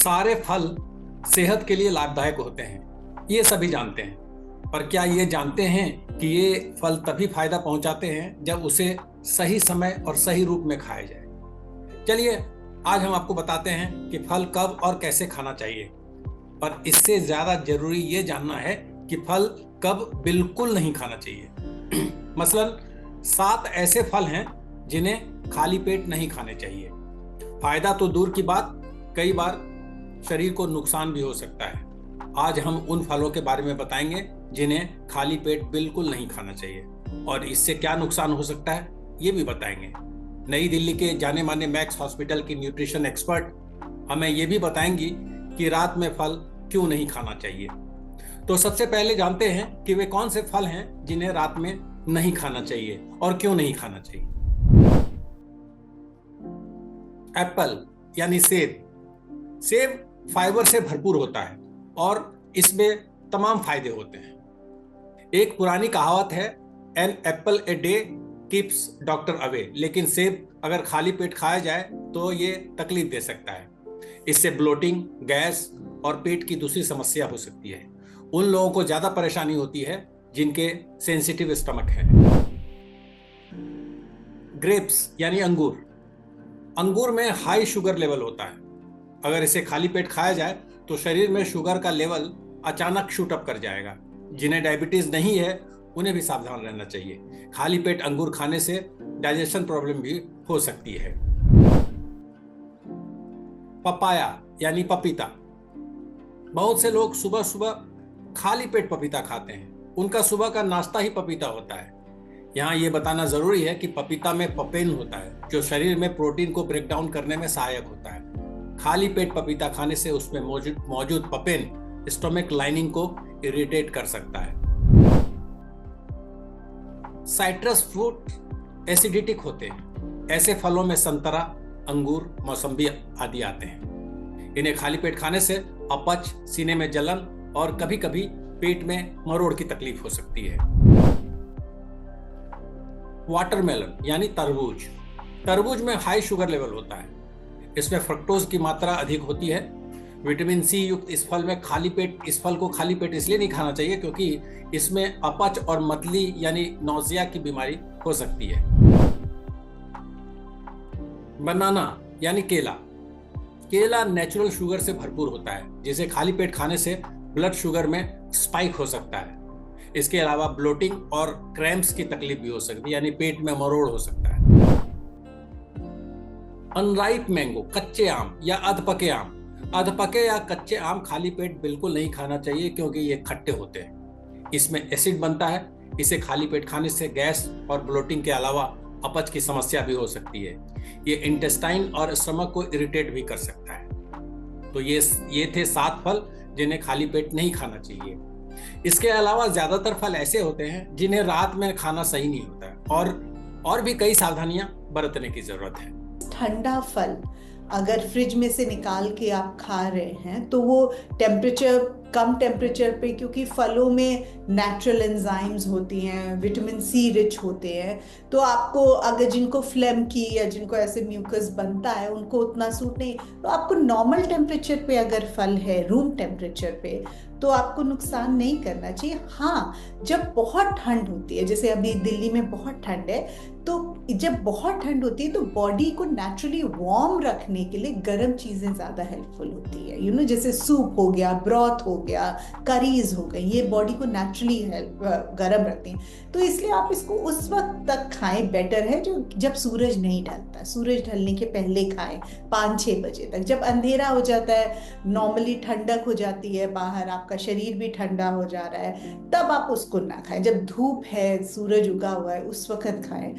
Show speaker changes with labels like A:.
A: सारे फल सेहत के लिए लाभदायक होते हैं, ये सभी जानते हैं। पर क्या ये जानते हैं कि ये फल तभी फायदा पहुंचाते हैं जब उसे सही समय और सही रूप में खाया जाए। चलिए आज हम आपको बताते हैं कि फल कब और कैसे खाना चाहिए। पर इससे ज्यादा जरूरी ये जानना है कि फल कब बिल्कुल नहीं खाना चाहिए। मसलन 7 ऐसे फल हैं जिन्हें खाली पेट नहीं खाने चाहिए। फायदा तो दूर की बात, कई बार शरीर को नुकसान भी हो सकता है। आज हम उन फलों के बारे में बताएंगे जिन्हें खाली पेट बिल्कुल नहीं खाना चाहिए और इससे क्या नुकसान हो सकता है ये भी बताएंगे। नई दिल्ली के जाने माने मैक्स हॉस्पिटल की न्यूट्रिशन एक्सपर्ट हमें ये भी बताएंगी कि रात में फल क्यों नहीं खाना चाहिए। तो सबसे पहले जानते हैं कि वे कौन से फल हैं जिन्हें रात में नहीं खाना चाहिए और क्यों नहीं खाना चाहिए। एप्पल यानी सेब। सेब फाइबर से भरपूर होता है और इसमें तमाम फायदे होते हैं। एक पुरानी कहावत है, an apple a day keeps doctor away. लेकिन सेब अगर खाली पेट खाया जाए तो ये तकलीफ दे सकता है। इससे ब्लोटिंग, गैस और पेट की दूसरी समस्या हो सकती है। उन लोगों को ज्यादा परेशानी होती है जिनके सेंसिटिव स्टमक है। ग्रेप्स यानी अंगूर। अंगूर में हाई शुगर लेवल होता है। अगर इसे खाली पेट खाया जाए तो शरीर में शुगर का लेवल अचानक शूट अप कर जाएगा। जिन्हें डायबिटीज नहीं है उन्हें भी सावधान रहना चाहिए। खाली पेट अंगूर खाने से डाइजेशन प्रॉब्लम भी हो सकती है। पपाया यानी पपीता। बहुत से लोग सुबह सुबह खाली पेट पपीता खाते हैं। उनका सुबह का नाश्ता ही पपीता होता है। यहाँ ये बताना जरूरी है कि पपीता में पपेन होता है जो शरीर में प्रोटीन को ब्रेक डाउन करने में सहायक होता है। खाली पेट पपीता खाने से उसमें मौजूद पपेन स्टोमक लाइनिंग को इरिटेट कर सकता है। साइट्रस फ्रूट एसिडिटिक होते हैं। ऐसे फलों में संतरा, अंगूर, मौसम्बी आदि आते हैं। इन्हें खाली पेट खाने से अपच, सीने में जलन और कभी कभी पेट में मरोड़ की तकलीफ हो सकती है। वाटरमेलन यानी तरबूज। तरबूज में हाई शुगर लेवल होता है। इसमें फ्रक्टोज की मात्रा अधिक होती है। विटामिन सी युक्त इस फल को खाली पेट इसलिए नहीं खाना चाहिए क्योंकि इसमें अपच और मतली यानी नौजिया की बीमारी हो सकती है। बनाना यानी केला। केला नेचुरल शुगर से भरपूर होता है जिसे खाली पेट खाने से ब्लड शुगर में स्पाइक हो सकता है। इसके अलावा ब्लोटिंग और क्रैम्प्स की तकलीफ भी हो सकती है, यानी पेट में मरोड़ हो सकता है। अनराइप मैंगो, कच्चे आम या अधपके आम। अधपके या कच्चे आम खाली पेट बिल्कुल नहीं खाना चाहिए क्योंकि ये खट्टे होते हैं। इसमें एसिड बनता है। इसे खाली पेट खाने से गैस और ब्लोटिंग के अलावा अपच की समस्या भी हो सकती है। ये इंटेस्टाइन और स्टमक को इरिटेट भी कर सकता है। तो ये थे 7 फल जिन्हें खाली पेट नहीं खाना चाहिए। इसके अलावा ज्यादातर फल ऐसे होते हैं जिन्हें रात में खाना सही नहीं होता है और भी कई सावधानियां बरतने की जरूरत है।
B: ठंडा फल अगर फ्रिज में से निकाल के आप खा रहे हैं तो वो कम टेम्परेचर पे, क्योंकि फलों में नेचुरल एंजाइम्स होती हैं, विटामिन सी रिच होते हैं, तो आपको अगर जिनको फ्लेम की या जिनको ऐसे म्यूकस बनता है उनको उतना सूट नहीं, तो आपको नॉर्मल टेम्परेचर पे अगर फल है, रूम टेम्परेचर पे, तो आपको नुकसान नहीं करना चाहिए। हाँ, जब बहुत ठंड होती है, जैसे अभी दिल्ली में बहुत ठंड है, तो जब बहुत ठंड होती है तो बॉडी को नेचुरली वार्म रखने के लिए गर्म चीज़ें ज़्यादा हेल्पफुल होती है। जैसे सूप हो गया, ब्रॉथ हो गया, करीज हो गई, ये बॉडी को नेचुरली गर्म रखती हैं। तो इसलिए आप इसको उस वक्त तक खाएं, बेटर है जब सूरज नहीं ढलता। सूरज ढलने के पहले खाएं, 5-6 बजे तक। जब अंधेरा हो जाता है, नॉर्मली ठंडक हो जाती है बाहर, आपका शरीर भी ठंडा हो जा रहा है, तब आप उसको ना खाएं। जब धूप है, सूरज उगा हुआ है, उस वक्त खाएं।